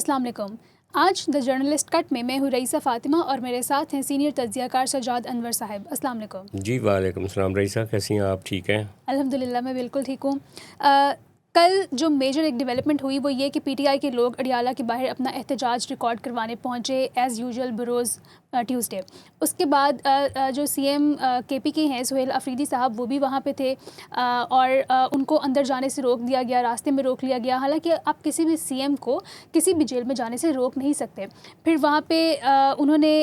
السلام علیکم. آج دا جرنلسٹ کٹ میں ہوں رئیسہ فاطمہ اور میرے ساتھ ہیں سینئر تجزیہ کار سجاد انور صاحب. السلام علیکم. جی وعلیکم السلام. رئیسہ کیسی ہیں آپ؟ ٹھیک ہیں؟ الحمدللہ میں بالکل ٹھیک ہوں. کل جو میجر ایک ڈیولپمنٹ ہوئی وہ یہ کہ پی ٹی آئی کے لوگ اڈیالہ کے باہر اپنا احتجاج ریکارڈ کروانے پہنچے ایز یوزول بروز ٹیوزڈے. اس کے بعد جو سی ایم کے پی کے ہیں سہیل افریدی صاحب وہ بھی وہاں پہ تھے اور ان کو اندر جانے سے روک دیا گیا, راستے میں روک لیا گیا. حالانکہ آپ کسی بھی سی ایم کو کسی بھی جیل میں جانے سے روک نہیں سکتے. پھر وہاں پہ انہوں نے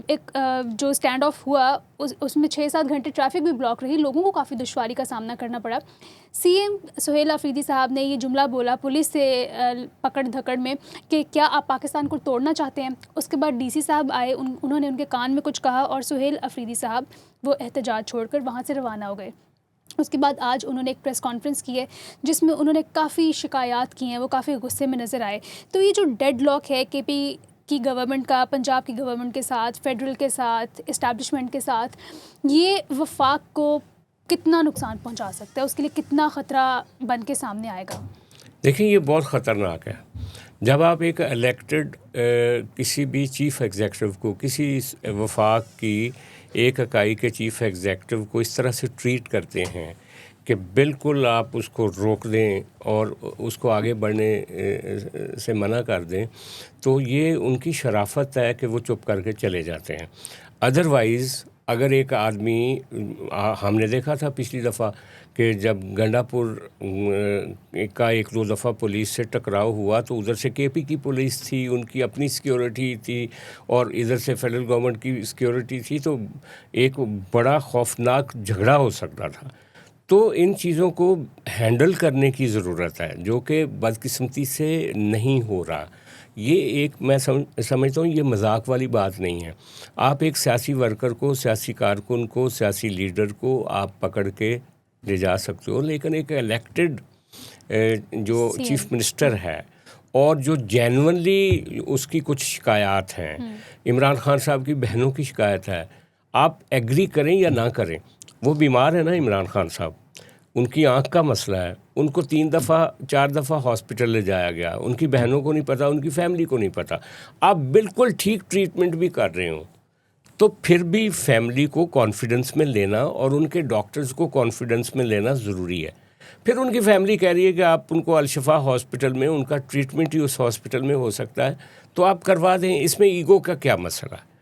ایک جو اسٹینڈ آف ہوا اس میں 6-7 گھنٹے ٹریفک بھی بلاک رہی, لوگوں کو کافی دشواری کا سامنا کرنا پڑا. سی ایم سہیل افریدی صاحب نے یہ جملہ بولا پولیس سے پکڑ دھکڑ میں کہ کیا آپ پاکستان کو توڑنا چاہتے ہیں. اس کے بعد ڈی سی صاحب آئے, انہوں نے ان کے کان میں کچھ کہا اور سہیل افریدی صاحب وہ احتجاج چھوڑ کر وہاں سے روانہ ہو گئے. اس کے بعد آج انہوں نے ایک پریس کانفرنس کی ہے جس میں انہوں نے کافی شکایات کی ہیں, وہ کافی غصے میں نظر آئے. تو یہ جو ڈیڈ لاک ہے کے پی کی گورنمنٹ کا پنجاب کی گورنمنٹ کے ساتھ, فیڈرل کے ساتھ, اسٹیبلشمنٹ کے ساتھ, یہ وفاق کو کتنا نقصان پہنچا سکتا ہے, اس کے لیے کتنا خطرہ بن کے سامنے آئے گا؟ دیکھیں یہ بہت خطرناک ہے. جب آپ ایک الیکٹڈ کسی بھی چیف ایگزیکٹو کو, کسی وفاق کی ایک اکائی کے چیف ایگزیکٹو کو اس طرح سے ٹریٹ کرتے ہیں کہ بالکل آپ اس کو روک دیں اور اس کو آگے بڑھنے سے منع کر دیں, تو یہ ان کی شرافت ہے کہ وہ چپ کر کے چلے جاتے ہیں. ادروائز اگر ایک آدمی, ہم نے دیکھا تھا پچھلی دفعہ کہ جب گنڈا پور کا 1-2 دفعہ پولیس سے ٹکراؤ ہوا تو ادھر سے کے پی کی پولیس تھی, ان کی اپنی سیکیورٹی تھی, اور ادھر سے فیڈرل گورنمنٹ کی سیکیورٹی تھی, تو ایک بڑا خوفناک جھگڑا ہو سکتا تھا. تو ان چیزوں کو ہینڈل کرنے کی ضرورت ہے جو کہ بدقسمتی سے نہیں ہو رہا. یہ ایک میں سمجھتا ہوں یہ مذاق والی بات نہیں ہے. آپ ایک سیاسی ورکر کو, سیاسی کارکن کو, سیاسی لیڈر کو آپ پکڑ کے لے جا سکتے ہو, لیکن ایک الیکٹڈ جو چیف منسٹر ہے اور جو جینونلی اس کی کچھ شکایات ہیں, عمران خان صاحب کی بہنوں کی شکایت ہے, آپ ایگری کریں یا نہ کریں, وہ بیمار ہے نا عمران خان صاحب, ان کی آنکھ کا مسئلہ ہے, ان کو 3-4 دفعہ ہاسپٹل لے جایا گیا, ان کی بہنوں کو نہیں پتہ, ان کی فیملی کو نہیں پتہ. آپ بالکل ٹھیک ٹریٹمنٹ بھی کر رہے ہوں تو پھر بھی فیملی کو کانفیڈنس میں لینا اور ان کے ڈاکٹرز کو کانفیڈنس میں لینا ضروری ہے. پھر ان کی فیملی کہہ رہی ہے کہ آپ ان کو الشفا ہاسپٹل میں, ان کا ٹریٹمنٹ ہی اس ہاسپٹل میں ہو سکتا ہے, تو آپ کروا دیں, اس میں ایگو کا کیا مسئلہ ہے.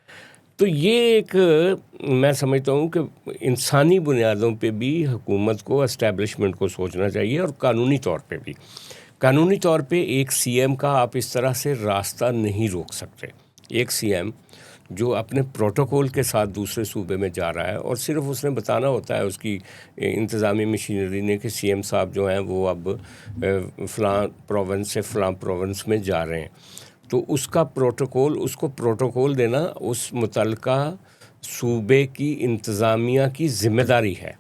تو یہ ایک میں سمجھتا ہوں کہ انسانی بنیادوں پہ بھی حکومت کو, اسٹیبلشمنٹ کو سوچنا چاہیے, اور قانونی طور پہ بھی. قانونی طور پہ ایک سی ایم کا آپ اس طرح سے راستہ نہیں روک سکتے. ایک سی ایم جو اپنے پروٹوکول کے ساتھ دوسرے صوبے میں جا رہا ہے اور صرف اس نے بتانا ہوتا ہے اس کی انتظامی مشینری نے کہ سی ایم صاحب جو ہیں وہ اب فلاں پروونس سے فلاں پروونس میں جا رہے ہیں, تو اس کا پروٹوکول, اس کو پروٹوکول دینا اس متعلقہ صوبے کی انتظامیہ کی ذمہ داری ہے.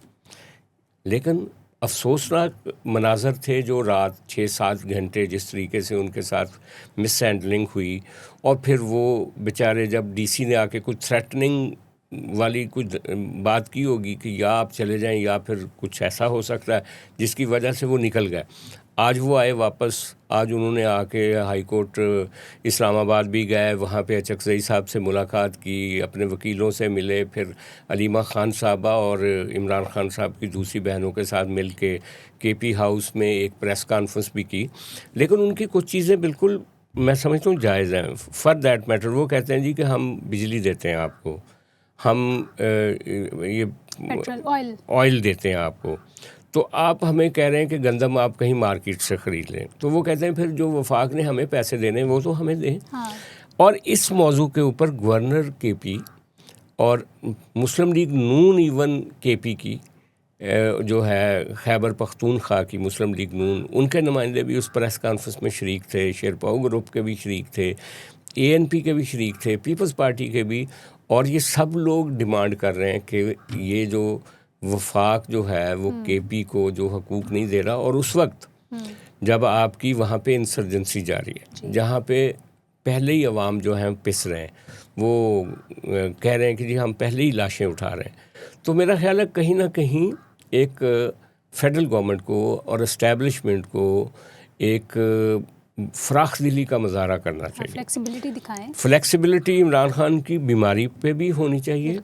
لیکن افسوسناک مناظر تھے جو رات 6-7 گھنٹے جس طریقے سے ان کے ساتھ مس ہینڈلنگ ہوئی, اور پھر وہ بیچارے جب ڈی سی نے آ کے کچھ تھریٹننگ والی کچھ بات کی ہوگی کہ یا آپ چلے جائیں یا پھر کچھ ایسا ہو سکتا ہے جس کی وجہ سے وہ نکل گئے. آج وہ آئے واپس, آج انہوں نے آ کے ہائی کورٹ اسلام آباد بھی گئے, وہاں پہ اچکزئی صاحب سے ملاقات کی, اپنے وکیلوں سے ملے, پھر علیمہ خان صاحبہ اور عمران خان صاحب کی دوسری بہنوں کے ساتھ مل کے پی ہاؤس میں ایک پریس کانفرنس بھی کی. لیکن ان کی کچھ چیزیں بالکل میں سمجھتا ہوں جائز ہیں. فار دیٹ میٹر وہ کہتے ہیں جی کہ ہم بجلی دیتے ہیں آپ کو, ہم یہ آئل دیتے ہیں آپ کو, تو آپ ہمیں کہہ رہے ہیں کہ گندم آپ کہیں مارکیٹ سے خرید لیں. تو وہ کہتے ہیں پھر جو وفاق نے ہمیں پیسے دینے وہ تو ہمیں دیں. اور اس موضوع کے اوپر گورنر کے پی اور مسلم لیگ نون ایون کے پی کی جو ہے خیبر پختونخوا کی مسلم لیگ نون, ان کے نمائندے بھی اس پریس کانفرنس میں شریک تھے, شیرپاؤ گروپ کے بھی شریک تھے, اے این پی کے بھی شریک تھے, پیپلز پارٹی کے بھی, اور یہ سب لوگ ڈیمانڈ کر رہے ہیں کہ یہ جو وفاق جو ہے وہ کے پی کو جو حقوق نہیں دے رہا. اور اس وقت جب آپ کی وہاں پہ انسرجنسی جاری ہے, جہاں پہ پہلے ہی عوام جو ہیں پس رہے ہیں, وہ کہہ رہے ہیں کہ جی ہم پہلے ہی لاشیں اٹھا رہے ہیں, تو میرا خیال ہے کہیں نہ کہیں ایک فیڈرل گورنمنٹ کو اور اسٹیبلشمنٹ کو ایک فراخ دلی کا مظاہرہ کرنا چاہیے. فلیکسیبلٹی دکھائیں. فلیکسیبلٹی عمران خان کی بیماری پہ بھی ہونی چاہیے,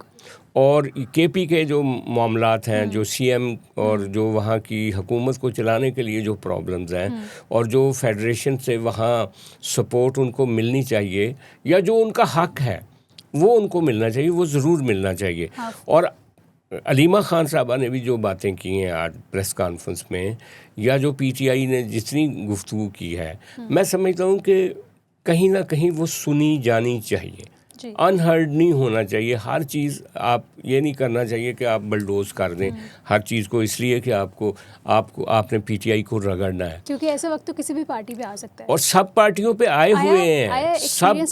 اور کے پی کے جو معاملات ہیں, جو سی ایم اور جو وہاں کی حکومت کو چلانے کے لیے جو پرابلمز ہیں, اور جو فیڈریشن سے وہاں سپورٹ ان کو ملنی چاہیے, یا جو ان کا حق ہے وہ ان کو ملنا چاہیے, وہ ضرور ملنا چاہیے. اور علیمہ خان صاحبہ نے بھی جو باتیں کی ہیں آج پریس کانفرنس میں, یا جو پی ٹی آئی نے جتنی گفتگو کی ہے, میں سمجھتا ہوں کہ کہیں نہ کہیں وہ سنی جانی چاہیے, انہرڈ نہیں ہونا چاہیے. ہر چیز آپ یہ نہیں کرنا چاہیے کہ آپ بلڈوز کر دیں ہر چیز کو, اس لیے کہ آپ نے پی ٹی آئی کو رگڑنا ہے, کیونکہ ایسا وقت تو کسی بھی پارٹی پہ آ سکتا ہے, اور سب پارٹیوں پہ آئے ہوئے ہیں,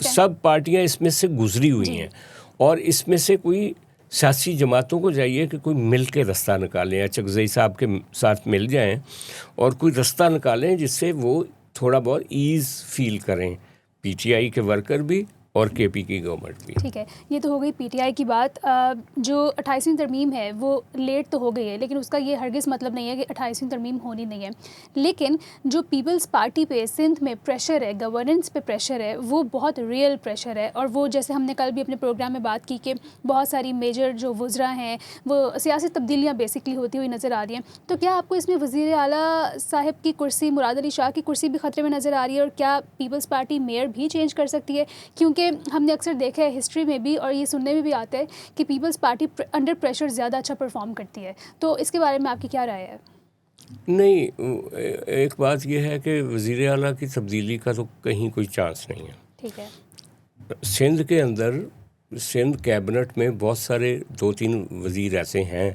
سب پارٹیاں اس میں سے گزری ہوئی ہیں, اور اس میں سے کوئی سیاسی جماعتوں کو چاہیے کہ کوئی مل کے رستہ نکالیں, چغزئی صاحب کے ساتھ مل جائیں اور کوئی رستہ نکالیں جس سے وہ تھوڑا بہت ایز فیل کریں, پی ٹی آئی کے ورکر بھی اور کے پی کی گورنمنٹ بھی. ٹھیک ہے, یہ تو ہو گئی پی ٹی آئی کی بات. جو 28ویں ترمیم ہے وہ لیٹ تو ہو گئی ہے, لیکن اس کا یہ ہرگز مطلب نہیں ہے کہ 28ویں ترمیم ہونی نہیں ہے. لیکن جو پیپلز پارٹی پہ سندھ میں پریشر ہے, گورننس پہ پریشر ہے, وہ بہت ریئل پریشر ہے. اور وہ جیسے ہم نے کل بھی اپنے پروگرام میں بات کی کہ بہت ساری میجر جو وزراء ہیں وہ سیاسی تبدیلیاں بیسکلی ہوتی ہوئی نظر آ رہی ہیں. تو کیا آپ کو اس میں وزیر اعلیٰ صاحب کی کرسی, مراد علی شاہ کی کرسی بھی خطرے میں نظر آ رہی ہے, اور کیا پیپلز پارٹی میئر بھی چینج کر سکتی ہے؟ کیونکہ ہم نے اکثر دیکھا ہے ہسٹری میں بھی, اور یہ سننے میں بھی آتا ہے کہ پیپلز پارٹی انڈر پریشر زیادہ اچھا پرفارم کرتی ہے. تو اس کے بارے میں آپ کی کیا رائے ہے؟ نہیں, ایک بات یہ ہے کہ وزیر اعلیٰ کی تبدیلی کا تو کہیں کوئی چانس نہیں ہے. ٹھیک ہے. سندھ کے اندر, سندھ کیبنٹ میں بہت سارے 2-3 وزیر ایسے ہیں,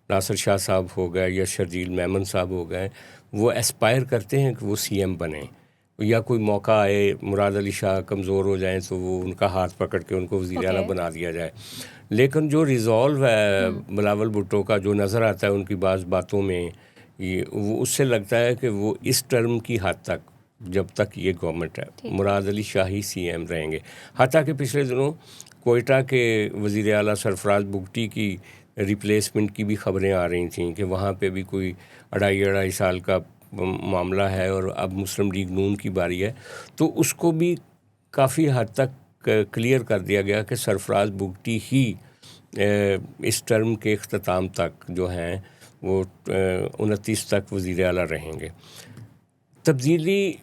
ناصر شاہ صاحب ہو گئے یا شرجیل میمن صاحب ہو گئے, وہ ایسپائر کرتے ہیں کہ وہ سی ایم بنیں, یا کوئی موقع آئے, مراد علی شاہ کمزور ہو جائیں تو وہ ان کا ہاتھ پکڑ کے ان کو وزیر اعلیٰ بنا دیا جائے. لیکن جو ریزالو ہے بلاول بھٹو کا, جو نظر آتا ہے ان کی بعض باتوں میں, وہ اس سے لگتا ہے کہ وہ اس ٹرم کی حد تک, جب تک یہ گورنمنٹ ہے, مراد علی شاہ ہی سی ایم رہیں گے. حتیٰ کہ پچھلے دنوں کوئٹہ کے وزیر اعلیٰ سرفراز بگٹی کی ریپلیسمنٹ کی بھی خبریں آ رہی تھیں کہ وہاں پہ بھی کوئی 2.5 سال کا معاملہ ہے, اور اب مسلم لیگ نون کی باری ہے. تو اس کو بھی کافی حد تک کلیئر کر دیا گیا کہ سرفراز بگٹی ہی اس ٹرم کے اختتام تک جو ہیں وہ 29 تک وزیر اعلیٰ رہیں گے. تبدیلی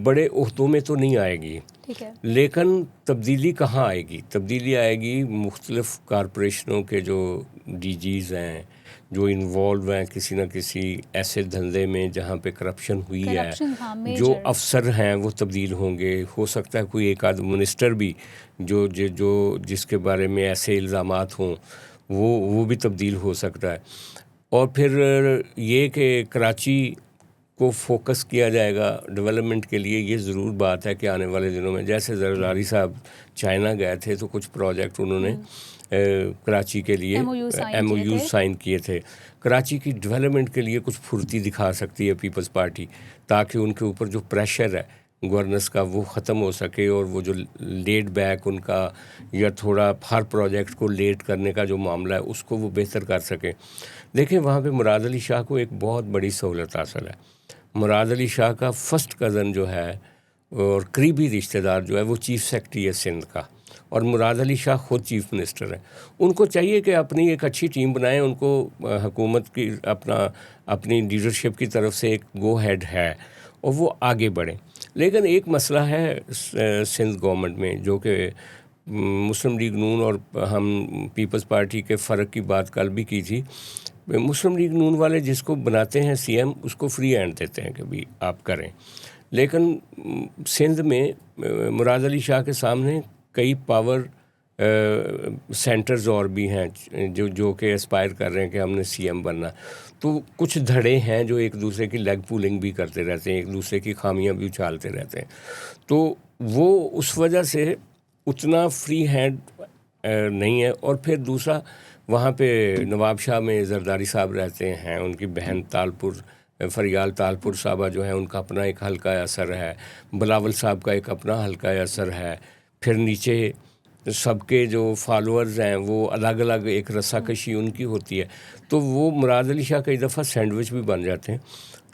بڑے عہدوں میں تو نہیں آئے گی, لیکن تبدیلی کہاں آئے گی؟ تبدیلی آئے گی مختلف کارپوریشنوں کے جو ڈی جیز ہیں, جو انوالو ہیں کسی نہ کسی ایسے دھندے میں جہاں پہ کرپشن ہوئی ہے, جو افسر ہیں وہ تبدیل ہوں گے. ہو سکتا ہے کوئی ایک آدھ منسٹر بھی جو جس کے بارے میں ایسے الزامات ہوں وہ بھی تبدیل ہو سکتا ہے. اور پھر یہ کہ کراچی کو فوکس کیا جائے گا ڈیولپمنٹ کے لیے, یہ ضرور بات ہے کہ آنے والے دنوں میں, جیسے زرداری صاحب چائنا گئے تھے تو کچھ پروجیکٹ انہوں نے کراچی کے لیے ایم او یو سائن کیے تھے. کراچی کی ڈیولپمنٹ کے لیے کچھ پھرتی دکھا سکتی ہے پیپلز پارٹی, تاکہ ان کے اوپر جو پریشر ہے گورننس کا وہ ختم ہو سکے, اور وہ جو لیٹ بیک ان کا یا تھوڑا ہر پروجیکٹ کو لیٹ کرنے کا جو معاملہ ہے اس کو وہ بہتر کر سکیں. دیکھیں وہاں پہ مراد علی شاہ کو ایک بہت بڑی سہولت حاصل ہے. مراد علی شاہ کا فرسٹ کزن جو ہے اور قریبی رشتہ دار جو ہے وہ چیف سیکرٹری ہے سندھ کا, اور مراد علی شاہ خود چیف منسٹر ہیں. ان کو چاہیے کہ اپنی ایک اچھی ٹیم بنائیں, ان کو حکومت کی اپنی لیڈرشپ کی طرف سے ایک گو ہیڈ ہے اور وہ آگے بڑھیں. لیکن ایک مسئلہ ہے سندھ گورنمنٹ میں, جو کہ مسلم لیگ نون اور ہم پیپلز پارٹی کے فرق کی بات کل بھی کی تھی. مسلم لیگ نون والے جس کو بناتے ہیں سی ایم اس کو فری ہینڈ دیتے ہیں کہ بھی آپ کریں, لیکن سندھ میں مراد علی شاہ کے سامنے کئی پاور سینٹرز اور بھی ہیں جو کہ اسپائر کر رہے ہیں کہ ہم نے سی ایم بننا. تو کچھ دھڑے ہیں جو ایک دوسرے کی لیگ پولنگ بھی کرتے رہتے ہیں, ایک دوسرے کی خامیاں بھی اچھالتے رہتے ہیں. تو وہ اس وجہ سے اتنا فری ہینڈ نہیں ہے. اور پھر دوسرا, وہاں پہ نواب شاہ میں زرداری صاحب رہتے ہیں, ان کی بہن فریال تالپور صاحبہ جو ہیں ان کا اپنا ایک حلقہ اثر ہے, بلاول صاحب کا ایک اپنا حلقہ اثر ہے. پھر نیچے سب کے جو فالوورز ہیں وہ الگ الگ ایک رسا کشی ان کی ہوتی ہے. تو وہ مراد علی شاہ کئی دفعہ سینڈوچ بھی بن جاتے ہیں.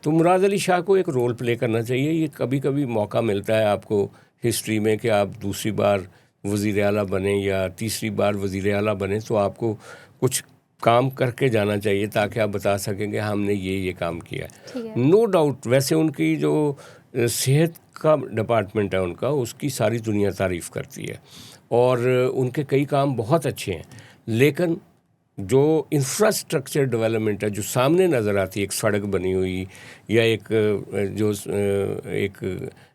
تو مراد علی شاہ کو ایک رول پلے کرنا چاہیے. یہ کبھی کبھی موقع ملتا ہے آپ کو ہسٹری میں کہ آپ دوسری بار وزیر اعلیٰ بنیں یا تیسری بار وزیر اعلیٰ بنیں, تو آپ کو کچھ کام کر کے جانا چاہیے تاکہ آپ بتا سکیں کہ ہم نے یہ کام کیا ہے. نو ڈاؤٹ ویسے ان کی جو صحت کا ڈپارٹمنٹ ہے ان کا, اس کی ساری دنیا تعریف کرتی ہے اور ان کے کئی کام بہت اچھے ہیں, لیکن جو انفراسٹرکچر ڈیولپمنٹ ہے جو سامنے نظر آتی ہے, ایک سڑک بنی ہوئی یا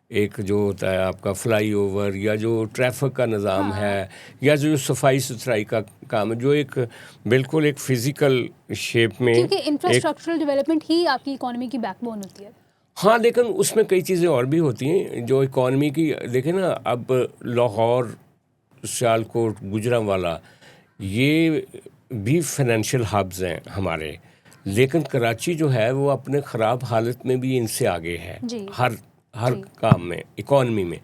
ایک جو ہوتا ہے آپ کا فلائی اوور یا جو ٹریفک کا نظام ہے یا جو صفائی ستھرائی کا کام ہے, جو ایک بالکل ایک فزیکل شیپ میں, کیونکہ انفراسٹرکچرل ڈیولپمنٹ ہی آپ کی اکانومی کی بیک بون ہوتی ہے. ہاں, لیکن اس میں کئی چیزیں اور بھی ہوتی ہیں جو اکانومی کی. دیکھیں نا, اب لاہور, سیالکوٹ, گجرانوالا یہ بھی فائنینشیل ہبز ہیں ہمارے, لیکن کراچی جو ہے وہ اپنے خراب حالت میں بھی ان سے آگے ہے ہر کام میں, اکانومی میں.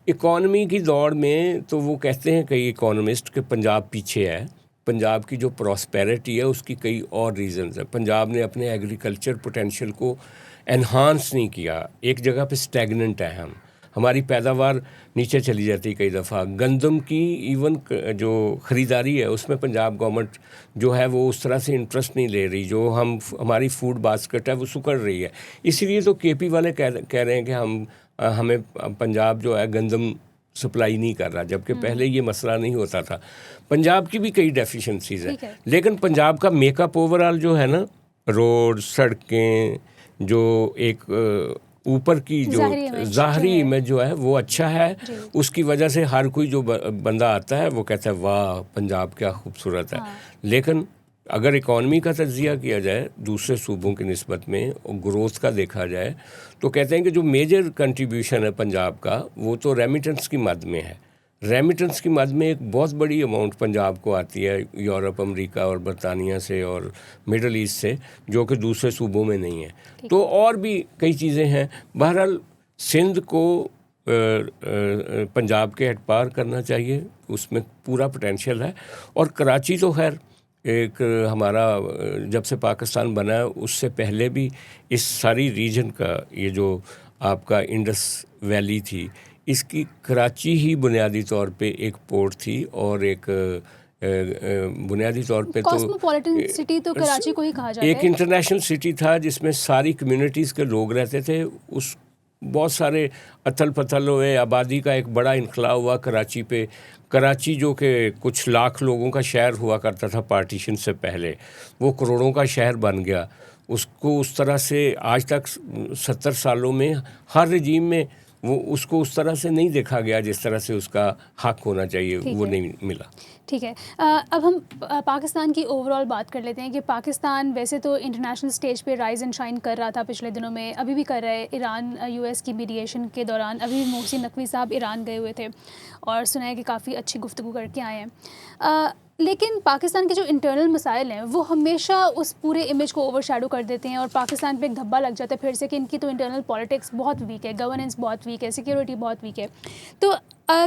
اکانومی کی دوڑ میں تو وہ کہتے ہیں کئی اکانومسٹ کہ پنجاب پیچھے ہے. پنجاب کی جو پراسپیرٹی ہے اس کی کئی اور ریزنز ہیں. پنجاب نے اپنے ایگریکلچر پوٹینشیل کو انہانس نہیں کیا, ایک جگہ پہ اسٹیگننٹ ہے. ہماری پیداوار نیچے چلی جاتی کئی دفعہ. گندم کی ایون جو خریداری ہے اس میں پنجاب گورنمنٹ جو ہے وہ اس طرح سے انٹرسٹ نہیں لے رہی, جو ہماری فوڈ باسکٹ ہے وہ سکڑ رہی ہے. اسی لیے تو کے پی والے کہہ رہے ہیں کہ ہمیں پنجاب جو ہے گندم سپلائی نہیں کر رہا, جبکہ پہلے یہ مسئلہ نہیں ہوتا تھا. پنجاب کی بھی کئی ڈیفیشنسیز ہیں, لیکن پنجاب کا میک اپ اوور آل جو ہے نا, روڈ, سڑکیں, جو ایک اوپر کی جو ظاہری امیج جو ہے وہ اچھا ہے. اس کی وجہ سے ہر کوئی جو بندہ آتا ہے وہ کہتا ہے واہ پنجاب کیا خوبصورت ہے. لیکن اگر اکانومی کا تجزیہ کیا جائے دوسرے صوبوں کی نسبت میں اور گروتھ کا دیکھا جائے تو کہتے ہیں کہ جو میجر کنٹریبیوشن ہے پنجاب کا وہ تو ریمیٹنس کی مد میں ہے. ریمیٹنس کی مد میں ایک بہت بڑی اماؤنٹ پنجاب کو آتی ہے یورپ, امریکہ اور برطانیہ سے اور مڈل ایسٹ سے, جو کہ دوسرے صوبوں میں نہیں ہے. تو اور بھی کئی چیزیں ہیں. بہرحال سندھ کو پنجاب کے ہیڈ پار کرنا چاہیے, اس میں پورا پوٹینشیل ہے. اور کراچی تو خیر ایک ہمارا جب سے پاکستان بنا ہے اس سے پہلے بھی اس ساری ریجن کا یہ جو آپ کا انڈس ویلی تھی اس کی کراچی ہی بنیادی طور پہ ایک پورٹ تھی اور ایک بنیادی طور پہ تو کاسموپولیٹن سٹی تو کراچی کو ہی کہا جاتا ہے. ایک انٹرنیشنل سٹی تھا جس میں ساری کمیونٹیز کے لوگ رہتے تھے. اس بہت سارے اتھل پتھل ہوئے, آبادی کا ایک بڑا انخلا ہوا کراچی پہ. کراچی جو کہ کچھ لاکھ لوگوں کا شہر ہوا کرتا تھا پارٹیشن سے پہلے, وہ کروڑوں کا شہر بن گیا. اس کو اس طرح سے آج تک 70 سالوں میں ہر رجیم میں وہ اس کو اس طرح سے نہیں دیکھا گیا جس طرح سے اس کا حق ہونا چاہیے, وہ نہیں ملا. ٹھیک ہے, اب ہم پاکستان کی اوور آل بات کر لیتے ہیں کہ پاکستان ویسے تو انٹرنیشنل اسٹیج پہ رائز اینڈ شائن کر رہا تھا پچھلے دنوں میں, ابھی بھی کر رہا ہے. ایران یو ایس کی میڈیشن کے دوران ابھی محسن نقوی صاحب ایران گئے ہوئے تھے اور سنا ہے کہ کافی اچھی گفتگو کر کے آئے ہیں. لیکن پاکستان کے جو انٹرنل مسائل ہیں وہ ہمیشہ اس پورے امیج کو اوور شیڈو کر دیتے ہیں اور پاکستان پہ ایک دھبا لگ جاتا ہے پھر سے کہ ان کی تو انٹرنل پالیٹکس بہت ویک ہے, گورننس بہت ویک ہے, سیکیورٹی بہت ویک ہے. تو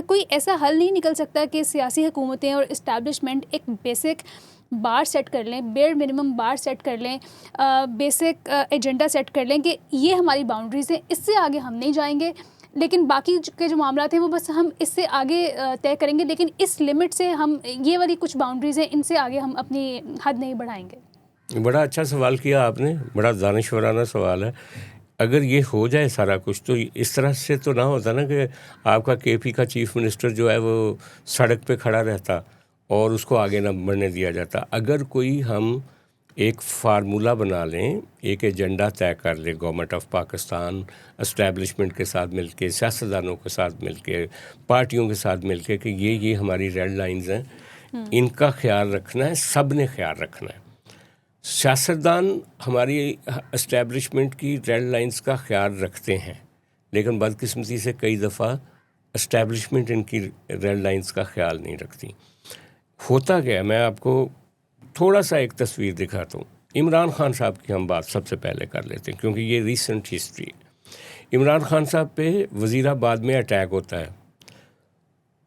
کوئی ایسا حل نہیں نکل سکتا کہ سیاسی حکومتیں اور اسٹیبلشمنٹ ایک بیسک بار سیٹ کر لیں, بیئر منیمم بار سیٹ کر لیں, بیسک ایجنڈا سیٹ کر لیں کہ یہ ہماری باؤنڈریز ہیں, اس سے آگے ہم نہیں جائیں گے, لیکن باقی کے جو معاملات ہیں وہ بس ہم اس سے آگے طے کریں گے, لیکن اس لمٹ سے ہم یہ والی کچھ باؤنڈریز ہیں ان سے آگے ہم اپنی حد نہیں بڑھائیں گے. بڑا اچھا سوال کیا آپ نے, بڑا دانشورانہ سوال ہے. اگر یہ ہو جائے سارا کچھ تو اس طرح سے تو نہ ہوتا نا کہ آپ کا کے پی کا چیف منسٹر جو ہے وہ سڑک پہ کھڑا رہتا اور اس کو آگے نہ بڑھنے دیا جاتا. اگر کوئی ہم ایک فارمولہ بنا لیں, ایک ایجنڈا طے کر لیں گورنمنٹ آف پاکستان اسٹیبلشمنٹ کے ساتھ مل کے, سیاستدانوں کے ساتھ مل کے, پارٹیوں کے ساتھ مل کے کہ یہ ہماری ریڈ لائنز ہیں, ان کا خیال رکھنا ہے, سب نے خیال رکھنا ہے. سیاستدان ہماری اسٹیبلشمنٹ کی ریڈ لائنز کا خیال رکھتے ہیں, لیکن بدقسمتی سے کئی دفعہ اسٹیبلشمنٹ ان کی ریڈ لائنز کا خیال نہیں رکھتی. ہوتا کیا, میں آپ کو تھوڑا سا ایک تصویر دکھاتا ہوں. عمران خان صاحب کی ہم بات سب سے پہلے کر لیتے ہیں کیونکہ یہ ریسنٹ ہسٹری ہے. عمران خان صاحب پہ وزیر آباد میں اٹیک ہوتا ہے,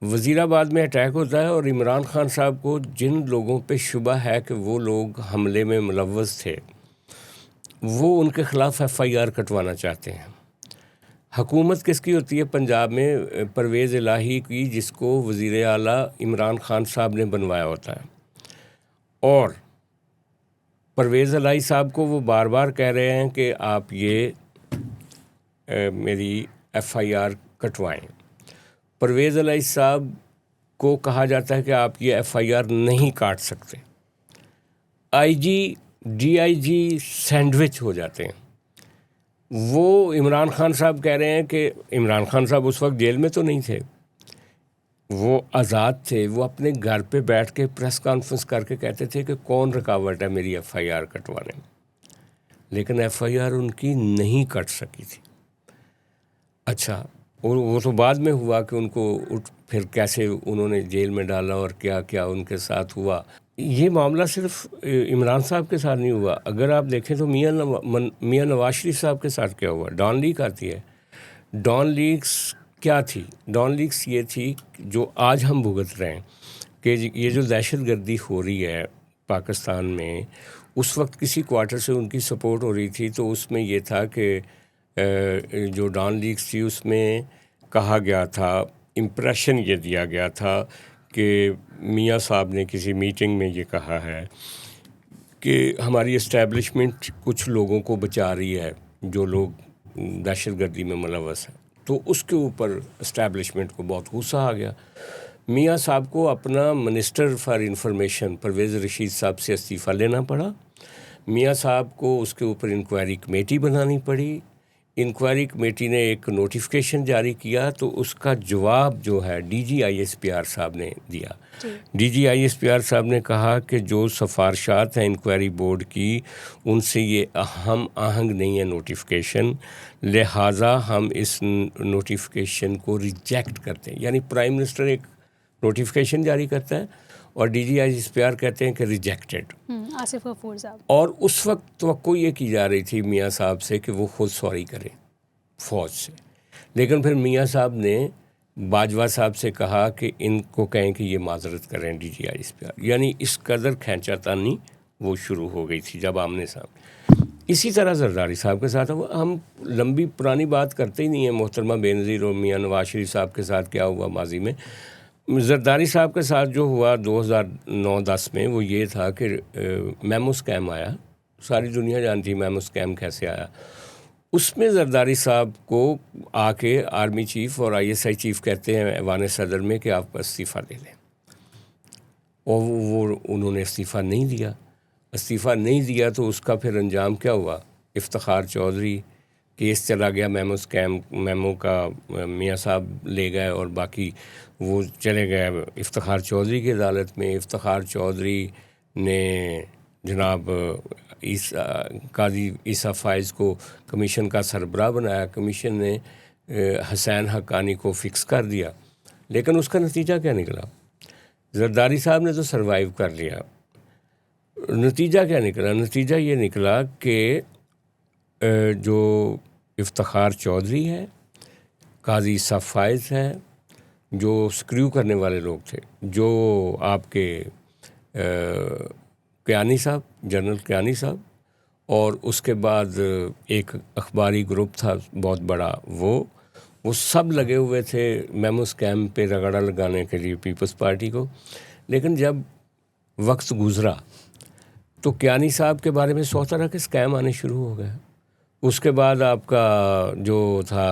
وزیر آباد میں اٹیک ہوتا ہے اور عمران خان صاحب کو جن لوگوں پہ شبہ ہے کہ وہ لوگ حملے میں ملوث تھے وہ ان کے خلاف FIR کٹوانا چاہتے ہیں. حکومت کس کی ہوتی ہے پنجاب میں؟ پرویز الہی کی، جس کو وزیر اعلیٰ عمران خان صاحب نے بنوایا ہوتا ہے. اور پرویز الہی صاحب کو وہ بار بار کہہ رہے ہیں کہ آپ یہ میری FIR کٹوائیں. پرویز الہی صاحب کو کہا جاتا ہے کہ آپ یہ FIR نہیں کاٹ سکتے. IG DIG سینڈوچ ہو جاتے ہیں. وہ عمران خان صاحب کہہ رہے ہیں کہ عمران خان صاحب اس وقت جیل میں تو نہیں تھے، وہ آزاد تھے. وہ اپنے گھر پہ بیٹھ کے پریس کانفرنس کر کے کہتے تھے کہ کون رکاوٹ ہے میری FIR کٹوانے میں، لیکن FIR ان کی نہیں کٹ سکی تھی. اچھا، وہ تو بعد میں ہوا کہ ان کو پھر کیسے انہوں نے جیل میں ڈالا اور کیا کیا ان کے ساتھ ہوا. یہ معاملہ صرف عمران صاحب کے ساتھ نہیں ہوا. اگر آپ دیکھیں تو میاں نواز شریف صاحب کے ساتھ کیا ہوا. ڈان لیگ آتی ہے. ڈان لیگس کیا تھی؟ ڈان لیگس یہ تھی جو آج ہم بھگت رہے ہیں کہ یہ جو دہشت گردی ہو رہی ہے پاکستان میں، اس وقت کسی کوارٹر سے ان کی سپورٹ ہو رہی تھی. تو اس میں یہ تھا کہ جو ڈان لیگس تھی اس میں کہا گیا تھا، امپریشن یہ دیا گیا تھا کہ میاں صاحب نے کسی میٹنگ میں یہ کہا ہے کہ ہماری اسٹیبلشمنٹ کچھ لوگوں کو بچا رہی ہے جو لوگ دہشت گردی میں ملوث ہیں. تو اس کے اوپر اسٹیبلشمنٹ کو بہت غصہ آ گیا. میاں صاحب کو اپنا minister for information Pervaiz Rashid صاحب سے استعفیٰ لینا پڑا. میاں صاحب کو اس کے اوپر انکوائری کمیٹی بنانی پڑی. انکوائری کمیٹی نے ایک نوٹیفیکیشن جاری کیا، تو اس کا جواب جو ہے DG ISPR صاحب نے دیا. DG ISPR صاحب نے کہا کہ جو سفارشات ہیں انکوائری بورڈ کی، ان سے یہ ہم آہنگ نہیں ہے نوٹیفیکیشن، لہٰذا ہم اس نوٹیفیکیشن کو ریجیکٹ کرتے ہیں. یعنی پرائم منسٹر ایک نوٹیفیکیشن جاری کرتا ہے اور DG ISPR کہتے ہیں کہ ریجیکٹڈ. آصف غفور صاحب. اور اس وقت توقع یہ کی جا رہی تھی میاں صاحب سے کہ وہ خود سوری کریں فوج سے. لیکن پھر میاں صاحب نے باجوہ صاحب سے کہا کہ ان کو کہیں کہ یہ معذرت کریں DG ISPR. یعنی اس قدر کھینچا تانی وہ شروع ہو گئی تھی جب آمنے سامنے. اسی طرح زرداری صاحب کے ساتھ ہم لمبی پرانی بات کرتے ہی نہیں ہیں. محترمہ بینظیر اور میاں نواز شریف صاحب کے ساتھ کیا ہوا ماضی میں. زرداری صاحب کے ساتھ جو ہوا 2009-10 میں، وہ یہ تھا کہ میمو اسکیم آیا. ساری دنیا جانتی میمو اسکیم کیسے آیا. اس میں زرداری صاحب کو آ کے آرمی چیف اور ISI چیف کہتے ہیں ایوان صدر میں کہ آپ استعفیٰ دے دیں، اور وہ انہوں نے استعفیٰ نہیں دیا. استعفیٰ نہیں دیا تو اس کا پھر انجام کیا ہوا؟ افتخار چودھری کیس چلا گیا میمو اسکیم. میمو کا میاں صاحب لے گئے اور باقی وہ چلے گئے افتخار چودھری کی عدالت میں. افتخار چودھری نے جناب قاضی عیسیٰ فائز کو کمیشن کا سربراہ بنایا. کمیشن نے حسین حقانی کو فکس کر دیا. لیکن اس کا نتیجہ کیا نکلا؟ زرداری صاحب نے تو سروائیو کر لیا. نتیجہ کیا نکلا؟ نتیجہ یہ نکلا کہ جو افتخار چودھری ہے، قاضی عیسیٰ فائز ہے، جو سکریو کرنے والے لوگ تھے، جو آپ کے کیانی صاحب، جنرل کیانی صاحب، اور اس کے بعد ایک اخباری گروپ تھا بہت بڑا، وہ سب لگے ہوئے تھے میمو اسکیم پہ رگڑا لگانے کے لیے پیپلز پارٹی کو. لیکن جب وقت گزرا تو کیانی صاحب کے بارے میں 100 طرح کے اسکیم آنے شروع ہو گئے. اس کے بعد آپ کا جو تھا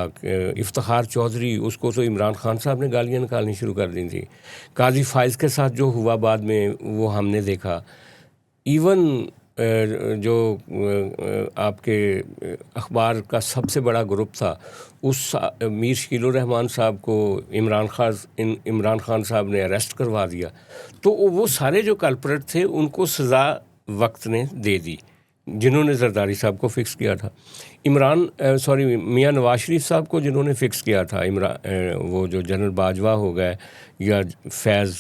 افتخار چودھری، اس کو تو عمران خان صاحب نے گالیاں نکالنی شروع کر دی تھی. قاضی فائز کے ساتھ جو ہوا بعد میں وہ ہم نے دیکھا. ایون جو آپ کے اخبار کا سب سے بڑا گروپ تھا، اس میر شکیل الرحمان صاحب کو عمران خان صاحب نے اریسٹ کروا دیا. تو وہ سارے جو کلپریٹ تھے ان کو سزا وقت نے دے دی جنہوں نے زرداری صاحب کو فکس کیا تھا. میاں نواز شریف صاحب کو جنہوں نے فکس کیا تھا، وہ جو جنرل باجوہ ہو گئے یا فیض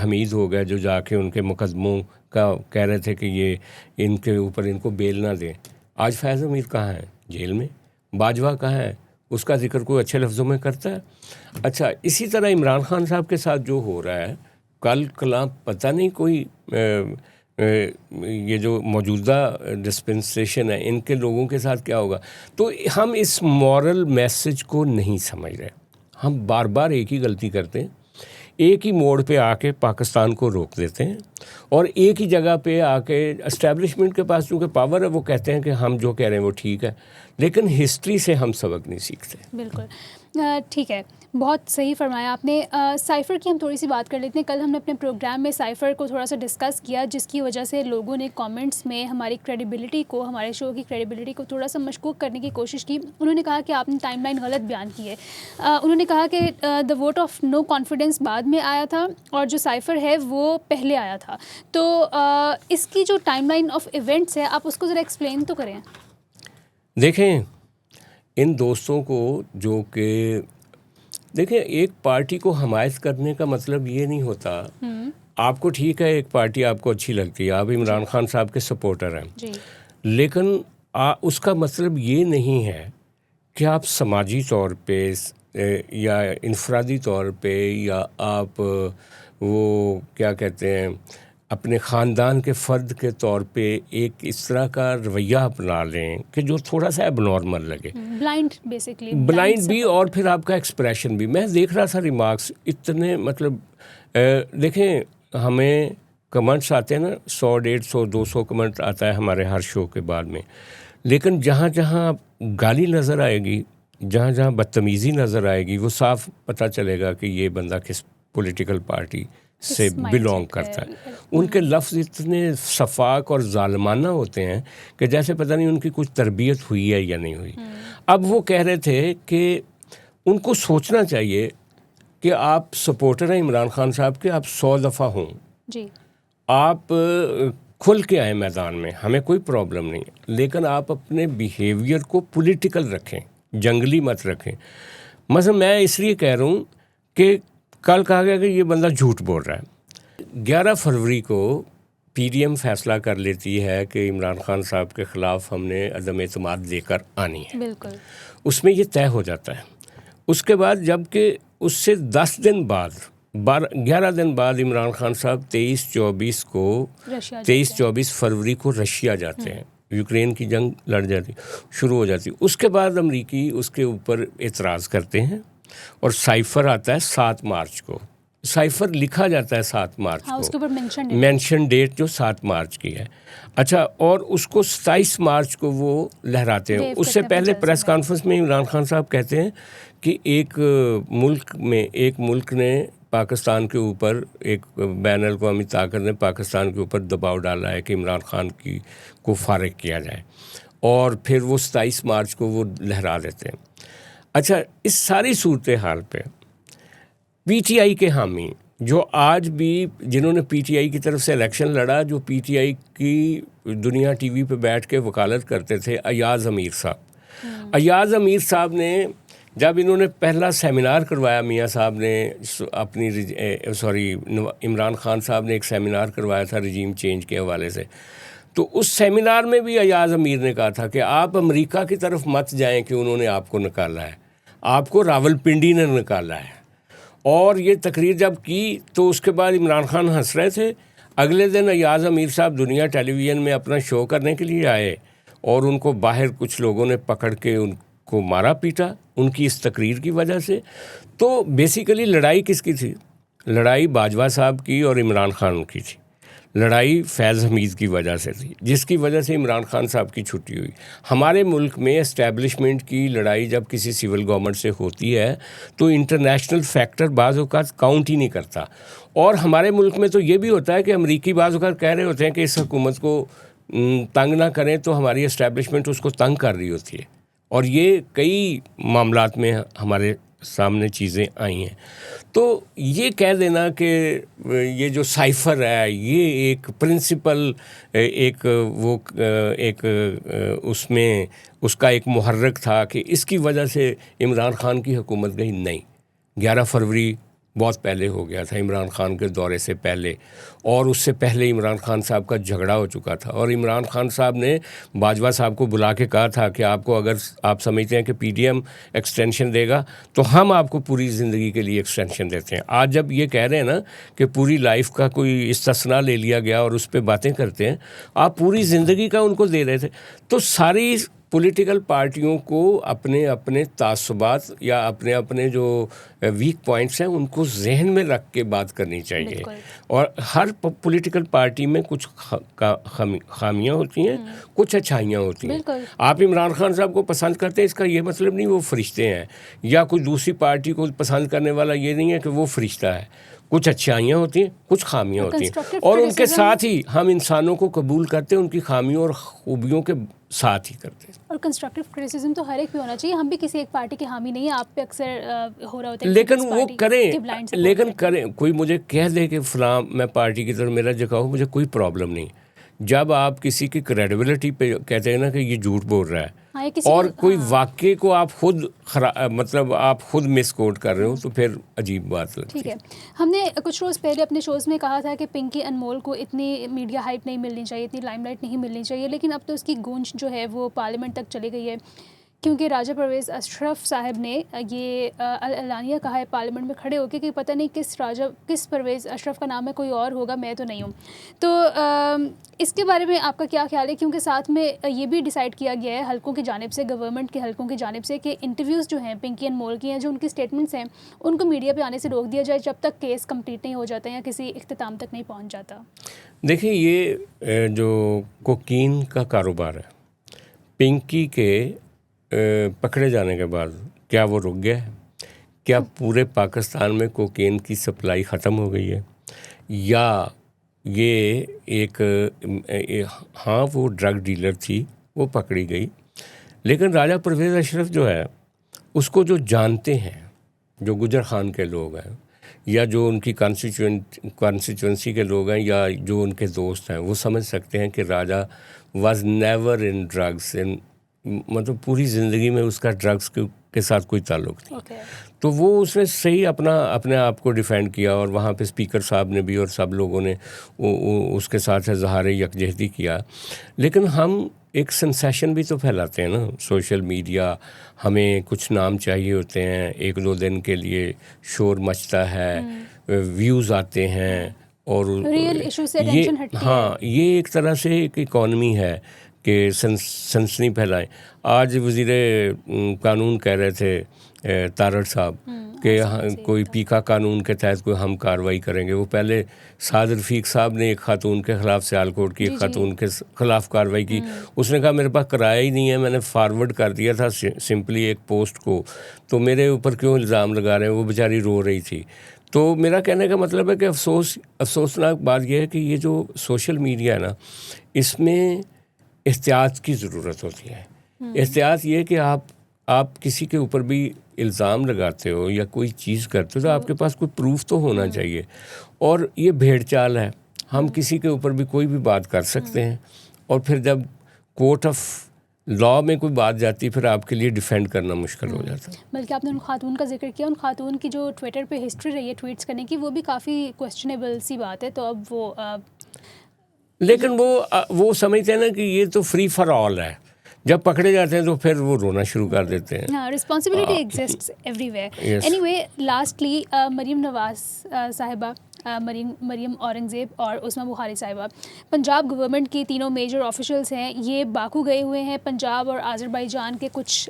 حمید ہو گئے، جو جا کے ان کے مقدموں کا کہہ رہے تھے کہ یہ ان کے اوپر ان کو بیل نہ دیں. آج فیض حمید کہاں ہے؟ جیل میں. باجوہ کہاں ہے؟ اس کا ذکر کوئی اچھے لفظوں میں کرتا ہے؟ اچھا، اسی طرح عمران خان صاحب کے ساتھ جو ہو رہا ہے، کل کلاں پتہ نہیں کوئی یہ جو موجودہ ڈسپنسیشن ہے ان کے لوگوں کے ساتھ کیا ہوگا. تو ہم اس مورل میسج کو نہیں سمجھ رہے. ہم بار بار ایک ہی غلطی کرتے ہیں, ایک ہی موڑ پہ آ کے پاکستان کو روک دیتے ہیں, اور ایک ہی جگہ پہ آ کے اسٹیبلشمنٹ کے پاس چونکہ پاور ہے وہ کہتے ہیں کہ ہم جو کہہ رہے ہیں وہ ٹھیک ہے, لیکن ہسٹری سے ہم سبق نہیں سیکھتے. بالکل ٹھیک ہے, بہت صحیح فرمایا آپ نے. سائفر کی ہم تھوڑی سی بات کر لیتے ہیں. کل ہم نے اپنے پروگرام میں سائفر کو تھوڑا سا ڈسکس کیا, جس کی وجہ سے لوگوں نے کامنٹس میں ہماری کریڈیبلٹی کو, ہمارے شو کی کریڈیبلٹی کو تھوڑا سا مشکوک کرنے کی کوشش کی. انہوں نے کہا کہ آپ نے ٹائم لائن غلط بیان کی ہے. انہوں نے کہا کہ دا ووٹ آف نو کانفیڈنس بعد میں آیا تھا اور جو سائفر ہے وہ پہلے آیا تھا. تو اس کی جو ٹائم لائن آف ایونٹس ہے آپ اس کو ذرا ایکسپلین تو کریں. دیکھیں ان دوستوں کو جو کہ دیکھیں, ایک پارٹی کو حمایت کرنے کا مطلب یہ نہیں ہوتا. آپ کو ٹھیک ہے ایک پارٹی آپ کو اچھی لگتی ہے, آپ عمران خان صاحب کے سپورٹر ہیں, لیکن اس کا مطلب یہ نہیں ہے کہ آپ سماجی طور پہ یا انفرادی طور پہ یا آپ وہ کیا کہتے ہیں اپنے خاندان کے فرد کے طور پہ ایک اس طرح کا رویہ اپنا لیں کہ جو تھوڑا سا اب نارمل لگے. بلائنڈ بھی, اور پھر آپ کا ایکسپریشن بھی. میں دیکھ رہا تھا ریمارکس اتنے, مطلب دیکھیں ہمیں کمنٹس آتے ہیں نا, 100 150 200 کمنٹ آتا ہے ہمارے ہر شو کے بعد میں, لیکن جہاں جہاں گالی نظر آئے گی, جہاں جہاں بدتمیزی نظر آئے گی, وہ صاف پتہ چلے گا کہ یہ بندہ کس پولیٹیکل پارٹی سے بلونگ کرتا ہے. ان کے لفظ اتنے شفاق اور ظالمانہ ہوتے ہیں کہ جیسے پتہ نہیں ان کی کچھ تربیت ہوئی ہے یا نہیں ہوئی. اب وہ کہہ رہے تھے کہ ان کو سوچنا چاہیے کہ آپ سپورٹر ہیں عمران خان صاحب کے, آپ 100 دفعہ ہوں, آپ کھل کے آئیں میدان میں, ہمیں کوئی پرابلم نہیں ہے, لیکن آپ اپنے بیہیویئر کو پولیٹیکل رکھیں, جنگلی مت رکھیں. مثلا میں اس لیے کہہ رہا ہوں کہ کل کہا گیا کہ یہ بندہ جھوٹ بول رہا ہے. 11 فروری کو پی ڈی ایم فیصلہ کر لیتی ہے کہ عمران خان صاحب کے خلاف ہم نے عدم اعتماد دے کر آنی ہے. بالکل, اس میں یہ طے ہو جاتا ہے. اس کے بعد جب کہ اس سے 10 دن بعد 11 دن بعد عمران خان صاحب 23-24 فروری کو رشیا جاتے ہیں, یوکرین کی جنگ لڑ جاتی, شروع ہو جاتی. اس کے بعد امریکی اس کے اوپر اعتراض کرتے ہیں اور سائفر آتا ہے 7 مارچ کو. سائفر لکھا جاتا ہے 7 مارچ کو, مینشن ڈیٹ جو 7 مارچ کی ہے. اچھا, اور اس کو 27 مارچ کو وہ لہراتے ہیں. اس سے پہلے پریس کانفرنس میں عمران خان صاحب کہتے ہیں کہ ایک ملک نے پاکستان کے اوپر, ایک بین الاقوامی طاقت نے پاکستان کے اوپر دباؤ ڈالا ہے کہ عمران خان کو فارغ کیا جائے, اور پھر وہ 27 مارچ کو وہ لہرا دیتے ہیں. اچھا, اس ساری صورتحال پہ پی ٹی آئی کے حامی جو آج بھی, جنہوں نے پی ٹی آئی کی طرف سے الیکشن لڑا, جو پی ٹی آئی کی دنیا ٹی وی پہ بیٹھ کے وکالت کرتے تھے, ایاز امیر صاحب نے جب انہوں نے پہلا سیمینار کروایا, میاں صاحب نے عمران خان صاحب نے ایک سیمینار کروایا تھا رجیم چینج کے حوالے سے, تو اس سیمینار میں بھی ایاز امیر نے کہا تھا کہ آپ امریکہ کی طرف مت جائیں کہ انہوں نے آپ کو نکالا ہے, آپ کو راولپنڈی نے نکالا ہے. اور یہ تقریر جب کی تو اس کے بعد عمران خان ہنس رہے تھے. اگلے دن ایاز امیر صاحب دنیا ٹیلی ویژن میں اپنا شو کرنے کے لیے آئے, اور ان کو باہر کچھ لوگوں نے پکڑ کے ان کو مارا پیٹا ان کی اس تقریر کی وجہ سے. تو بیسیکلی لڑائی کس کی تھی؟ لڑائی باجوہ صاحب کی اور عمران خان کی تھی. لڑائی فیض حمید کی وجہ سے تھی, جس کی وجہ سے عمران خان صاحب کی چھٹی ہوئی. ہمارے ملک میں اسٹیبلشمنٹ کی لڑائی جب کسی سول گورنمنٹ سے ہوتی ہے تو انٹرنیشنل فیکٹر بعض اوقات کاؤنٹ ہی نہیں کرتا. اور ہمارے ملک میں تو یہ بھی ہوتا ہے کہ امریکی بعض اوقات کہہ رہے ہوتے ہیں کہ اس حکومت کو تنگ نہ کریں, تو ہماری اسٹیبلشمنٹ اس کو تنگ کر رہی ہوتی ہے. اور یہ کئی معاملات میں ہمارے سامنے چیزیں آئی ہیں. تو یہ کہہ دینا کہ یہ جو سائفر ہے یہ ایک پرنسپل, ایک اس میں اس کا ایک محرک تھا کہ اس کی وجہ سے عمران خان کی حکومت گئی, نہیں. 11 فروری بہت پہلے ہو گیا تھا، عمران خان کے دورے سے پہلے، اور اس سے پہلے عمران خان صاحب کا جھگڑا ہو چکا تھا، اور عمران خان صاحب نے باجوہ صاحب کو بلا کے کہا تھا کہ آپ کو اگر آپ سمجھتے ہیں کہ پی ڈی ایم ایکسٹینشن دے گا تو ہم آپ کو پوری زندگی کے لیے ایکسٹینشن دیتے ہیں۔ آج جب یہ کہہ رہے ہیں نا کہ پوری لائف کا کوئی استثنا لے لیا گیا اور اس پہ باتیں کرتے ہیں، آپ پوری زندگی کا ان کو دے رہے تھے۔ تو ساری پولیٹیکل پارٹیوں کو اپنے اپنے تعصبات یا اپنے اپنے جو ویک پوائنٹس ہیں ان کو ذہن میں رکھ کے بات کرنی چاہیے، اور ہر پولیٹیکل پارٹی میں کچھ خامیاں ہوتی ہیں، کچھ اچھائیاں ہوتی ہیں۔ آپ عمران خان صاحب کو پسند کرتے ہیں اس کا یہ مطلب نہیں وہ فرشتے ہیں، یا کوئی دوسری پارٹی کو پسند کرنے والا یہ نہیں ہے کہ وہ فرشتہ ہے۔ کچھ اچھائیاں ہوتی ہیں، کچھ خامیاں ہوتی ہیں، اور ان کے ساتھ ہی ہم انسانوں کو قبول کرتے ہیں، ان کی خامیوں اور خوبیوں کے ساتھ ہی کرتے ہیں۔ اور کنسٹرکٹیو کرٹیسزم تو ہر ایک پہ ہونا چاہیے، ہم بھی کسی ایک پارٹی کے حامی نہیں ہیں، آپ پہ اکثر ہو رہا ہوتا ہے لیکن وہ کریں، کوئی مجھے کہہ دے کہ فلاں میں پارٹی کی طرف میرا جھکاؤ، مجھے کوئی پرابلم نہیں۔ جب آپ کسی کی کریڈیبلٹی پہ کہتے ہیں نا کہ یہ جھوٹ بول رہا ہے، اور کوئی واقعے کو آپ خود مطلب آپ خود مس کوٹ کر رہے ہو، تو پھر عجیب بات لگتی ہے۔ ٹھیک ہے، ہم نے کچھ روز پہلے اپنے شوز میں کہا تھا کہ پنکی انمول کو اتنی میڈیا ہائپ نہیں ملنی چاہیے، اتنی لائم لائٹ نہیں ملنی چاہیے، لیکن اب تو اس کی گونج جو ہے وہ پارلیمنٹ تک چلی گئی ہے، کیونکہ راجہ پرویز اشرف صاحب نے یہ اعلانیہ کہا ہے پارلیمنٹ میں کھڑے ہو کے کہ پتہ نہیں کس پرویز اشرف کا نام ہے، کوئی اور ہوگا، میں تو نہیں ہوں۔ تو اس کے بارے میں آپ کا کیا خیال ہے؟ کیونکہ ساتھ میں یہ بھی ڈیسائیڈ کیا گیا ہے حلقوں کی جانب سے، گورنمنٹ کے حلقوں کی جانب سے، کہ انٹرویوز جو ہیں پنکی انمول کی ہیں، جو ان کی اسٹیٹمنٹس ہیں، ان کو میڈیا پہ آنے سے روک دیا جائے جب تک کیس کمپلیٹ نہیں ہو جاتا یا کسی اختتام تک نہیں پہنچ جاتا۔ دیکھیں، یہ جو کوکین کا کاروبار ہے، پنکی کے پکڑے جانے کے بعد کیا وہ رک گیا ہے؟ کیا پورے پاکستان میں کوکین کی سپلائی ختم ہو گئی ہے؟ یا یہ ایک ہاں وہ ڈرگ ڈیلر تھی، وہ پکڑی گئی، لیکن راجہ پرویز اشرف جو ہے اس کو جو جانتے ہیں، جو گجر خان کے لوگ ہیں، یا جو ان کی کانسٹیچوئنسی کے لوگ ہیں، یا جو ان کے دوست ہیں، وہ سمجھ سکتے ہیں کہ راجہ واز نیور ان ڈرگس، مطلب پوری زندگی میں اس کا ڈرگس کے ساتھ کوئی تعلق نہیں۔ تو وہ اس نے صحیح اپنے آپ کو ڈیفینڈ کیا، اور وہاں پہ اسپیکر صاحب نے بھی اور سب لوگوں نے اس کے ساتھ اظہار یکجہتی کیا۔ لیکن ہم ایک سنسیشن بھی تو پھیلاتے ہیں نا، سوشل میڈیا، ہمیں کچھ نام چاہیے ہوتے ہیں، ایک دو دن کے لیے شور مچتا ہے، ویوز آتے ہیں، اور یہ ایک طرح سے ایک اکانومی ہے کہ سنسنی پھیلائیں۔ آج وزیر قانون کہہ رہے تھے تارڑ صاحب کہ کوئی پیکا قانون کے تحت کوئی ہم کارروائی کریں گے۔ وہ پہلے سعد رفیق صاحب نے ایک خاتون کے خلاف سیال کوٹ کی، ایک خاتون کے خلاف کارروائی کی، اس نے کہا میرے پاس کرایہ ہی نہیں ہے، میں نے فارورڈ کر دیا تھا سمپلی ایک پوسٹ کو، تو میرے اوپر کیوں الزام لگا رہے ہیں؟ وہ بیچاری رو رہی تھی۔ تو میرا کہنے کا مطلب ہے کہ افسوسناک بات یہ ہے کہ یہ جو سوشل میڈیا ہے نا، اس میں احتیاط کی ضرورت ہوتی ہے۔ احتیاط یہ کہ آپ کسی کے اوپر بھی الزام لگاتے ہو یا کوئی چیز کرتے ہو تو آپ کے پاس کوئی پروف تو ہونا چاہیے، اور یہ بھیڑ چال ہے، ہم کسی کے اوپر بھی کوئی بھی بات کر سکتے ہیں، اور پھر جب کورٹ آف لا میں کوئی بات جاتی ہے پھر آپ کے لیے ڈیفینڈ کرنا مشکل ہو جاتا ہے۔ بلکہ آپ نے ان خاتون کا ذکر کیا، ان خاتون کی جو ٹویٹر پہ ہسٹری رہی ہے ٹویٹس کرنے کی، وہ بھی کافی کویسچنیبل سی بات ہے۔ تو اب وہ لیکن وہ سمجھتے ہیں نا کہ یہ تو فری فار آل ہے، جب پکڑے جاتے ہیں تو پھر وہ رونا شروع کر دیتے ہیں۔ ہاں، responsibility exists everywhere. Anyway, lastly Maryam Nawaz صاحبہ، مریم اورنگزیب اور عثمہ بخاری صاحبہ، پنجاب گورنمنٹ کی تینوں میجر آفیشلز ہیں، یہ باکو گئے ہوئے ہیں۔ پنجاب اور آذربائیجان کے کچھ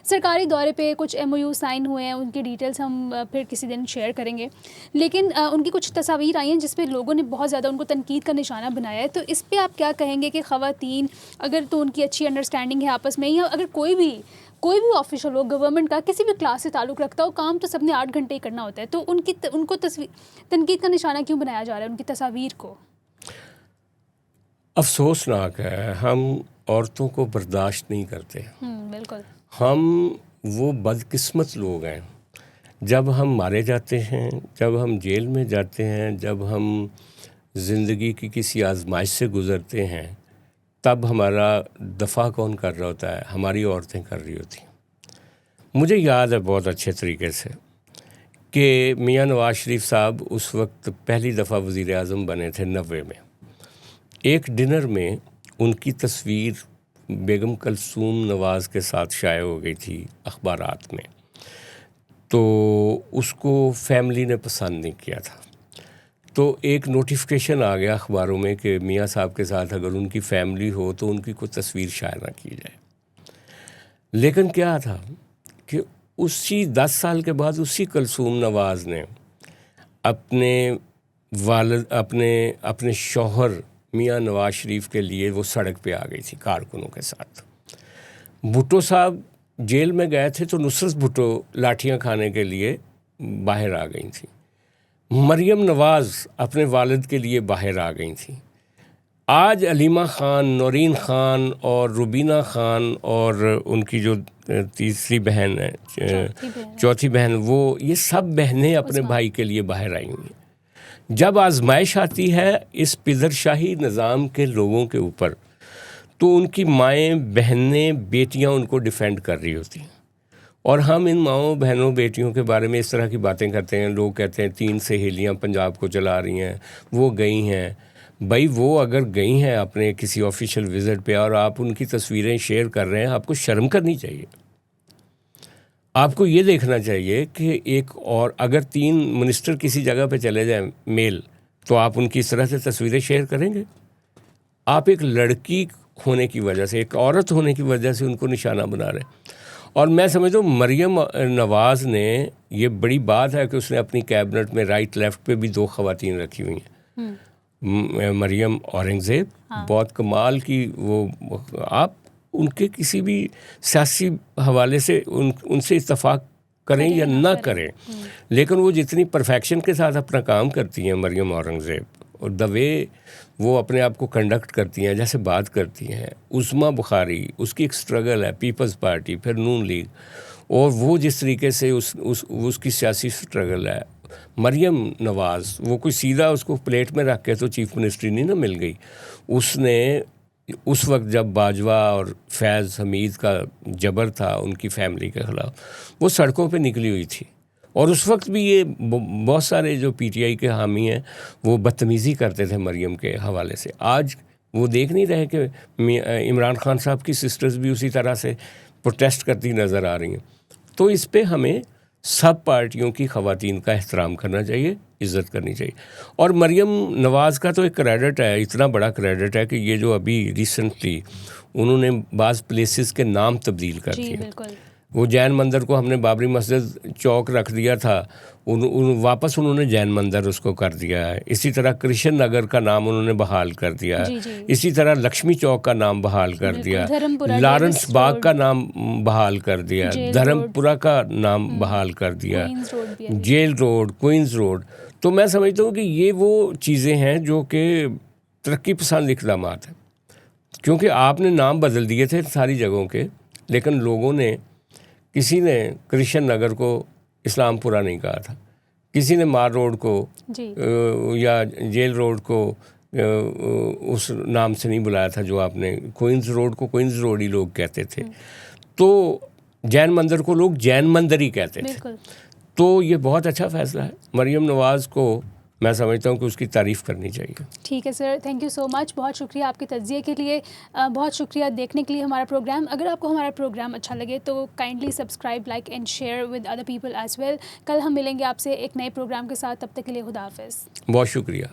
سرکاری دورے پہ کچھ MOU سائن ہوئے ہیں، ان کی ڈیٹیلز ہم پھر کسی دن شیئر کریں گے۔ لیکن ان کی کچھ تصاویر آئی ہیں جس پہ لوگوں نے بہت زیادہ ان کو تنقید کا نشانہ بنایا ہے۔ تو اس پہ آپ کیا کہیں گے کہ خواتین اگر تو ان کی اچھی انڈرسٹینڈنگ ہے آپس میں، یا اگر کوئی بھی آفیشل ہو گورنمنٹ کا، کسی بھی کلاس سے تعلق رکھتا ہو، کام تو سب نے 8 گھنٹے ہی کرنا ہوتا ہے، تو ان کو تنقید کا نشانہ کیوں بنایا جا رہا ہے ان کی تصاویر کو؟ افسوسناک ہے، ہم عورتوں کو برداشت نہیں کرتے۔ بالکل، ہم وہ بدقسمت لوگ ہیں، جب ہم مارے جاتے ہیں، جب ہم جیل میں جاتے ہیں، جب ہم زندگی کی کسی آزمائش سے گزرتے ہیں، تب ہمارا دفاع کون کر رہا ہوتا ہے؟ ہماری عورتیں کر رہی ہوتی ہیں۔ مجھے یاد ہے بہت اچھے طریقے سے کہ میاں نواز شریف صاحب اس وقت پہلی دفعہ وزیر اعظم بنے تھے 90 میں. ایک ڈنر میں ان کی تصویر بیگم کلثوم نواز کے ساتھ شائع ہو گئی تھی اخبارات میں. تو اس کو فیملی نے پسند نہیں کیا تھا. تو ایک نوٹیفیکیشن آ گیا اخباروں میں کہ میاں صاحب کے ساتھ اگر ان کی فیملی ہو تو ان کی کوئی تصویر شائع نہ کی جائے. لیکن کیا تھا کہ اسی 10 سال کے بعد اسی کلثوم نواز نے اپنے والد اپنے شوہر میاں نواز شریف کے لیے وہ سڑک پہ آ گئی تھی کارکنوں کے ساتھ. بھٹو صاحب جیل میں گئے تھے تو نصرت بھٹو لاٹھیاں کھانے کے لیے باہر آ گئی تھیں. مریم نواز اپنے والد کے لیے باہر آ گئی تھیں. آج علیمہ خان، نورین خان اور روبینہ خان اور ان کی جو تیسری بہن ہے، چوتھی بہن، وہ یہ سب بہنیں اپنے بھائی کے لیے باہر آئی ہوئی ہیں. جب آزمائش آتی ہے اس پدر شاہی نظام کے لوگوں کے اوپر تو ان کی مائیں، بہنیں، بیٹیاں ان کو ڈیفینڈ کر رہی ہوتی ہیں. اور ہم ان ماؤں، بہنوں، بیٹیوں کے بارے میں اس طرح کی باتیں کرتے ہیں. لوگ کہتے ہیں 3 سہیلیاں پنجاب کو چلا رہی ہیں، وہ گئی ہیں. بھائی وہ اگر گئی ہیں اپنے کسی آفیشیل وزٹ پہ اور آپ ان کی تصویریں شیئر کر رہے ہیں، آپ کو شرم کرنی چاہیے. آپ کو یہ دیکھنا چاہیے کہ ایک اور اگر 3 منسٹر کسی جگہ پہ چلے جائیں میل، تو آپ ان کی اس طرح سے تصویریں شیئر کریں گے؟ آپ ایک لڑکی ہونے کی وجہ سے، ایک عورت ہونے کی وجہ سے ان کو نشانہ بنا رہے ہیں. اور میں سمجھتا ہوں مریم نواز نے، یہ بڑی بات ہے کہ اس نے اپنی کیبنٹ میں رائٹ لیفٹ پہ بھی 2 خواتین رکھی ہوئی ہیں. مریم اورنگزیب بہت کمال کی، وہ آپ ان کے کسی بھی سیاسی حوالے سے ان سے اتفاق کریں یا نہ کریں، لیکن وہ جتنی پرفیکشن کے ساتھ اپنا کام کرتی ہیں مریم اورنگزیب، اور دا وے وہ اپنے آپ کو کنڈکٹ کرتی ہیں، جیسے بات کرتی ہیں. عظمیٰ بخاری، اس کی ایک سٹرگل ہے، پیپلز پارٹی، پھر نون لیگ، اور وہ جس طریقے سے اس کی سیاسی سٹرگل ہے. مریم نواز، وہ کوئی سیدھا اس کو پلیٹ میں رکھ کے تو چیف منسٹری نہیں نہ مل گئی. اس نے اس وقت جب باجوہ اور فیض حمید کا جبر تھا ان کی فیملی کے خلاف، وہ سڑکوں پہ نکلی ہوئی تھی. اور اس وقت بھی یہ بہت سارے جو پی ٹی آئی کے حامی ہیں وہ بدتمیزی کرتے تھے مریم کے حوالے سے. آج وہ دیکھ نہیں رہے کہ عمران خان صاحب کی سسٹرز بھی اسی طرح سے پروٹیسٹ کرتی نظر آ رہی ہیں. تو اس پہ ہمیں سب پارٹیوں کی خواتین کا احترام کرنا چاہیے، عزت کرنی چاہیے. اور مریم نواز کا تو ایک کریڈٹ ہے، اتنا بڑا کریڈٹ ہے کہ یہ جو ابھی ریسنٹلی انہوں نے بعض پلیسز کے نام تبدیل کر دیے. وہ جین مندر کو ہم نے بابری مسجد چوک رکھ دیا تھا، واپس انہوں نے جین مندر اس کو کر دیا ہے. اسی طرح کرشن نگر کا نام انہوں نے بحال کر دیا ہے. اسی طرح لکشمی چوک کا نام بحال کر دیا، لارنس باغ کا نام بحال کر دیا، دھرم پورہ کا نام بحال کر دیا، جیل روڈ، کوئنز روڈ. تو میں سمجھتا ہوں کہ یہ وہ چیزیں ہیں جو کہ ترقی پسند اقدامات ہیں. کیونکہ آپ نے نام بدل دیے تھے ساری جگہوں کے، لیکن لوگوں نے، کسی نے کرشن نگر کو اسلام پورہ نہیں کہا تھا، کسی نے مار روڈ کو یا جیل روڈ کو اس نام سے نہیں بلایا تھا جو آپ نے. کوئنز روڈ کو کوئنز روڈ ہی لوگ کہتے تھے. تو جین مندر کو لوگ جین مندر ہی کہتے تھے. تو یہ بہت اچھا فیصلہ ہے. مریم نواز کو میں سمجھتا ہوں کہ اس کی تعریف کرنی چاہیے. ٹھیک ہے سر، تھینک یو سو مچ. بہت شکریہ آپ کے تجزیے کے لیے، بہت شکریہ دیکھنے کے لیے ہمارا پروگرام. اگر آپ کو ہمارا پروگرام اچھا لگے تو kindly subscribe, like and share with other people as well. کل ہم ملیں گے آپ سے ایک نئے پروگرام کے ساتھ، تب تک کے لیے خدا حافظ. بہت شکریہ.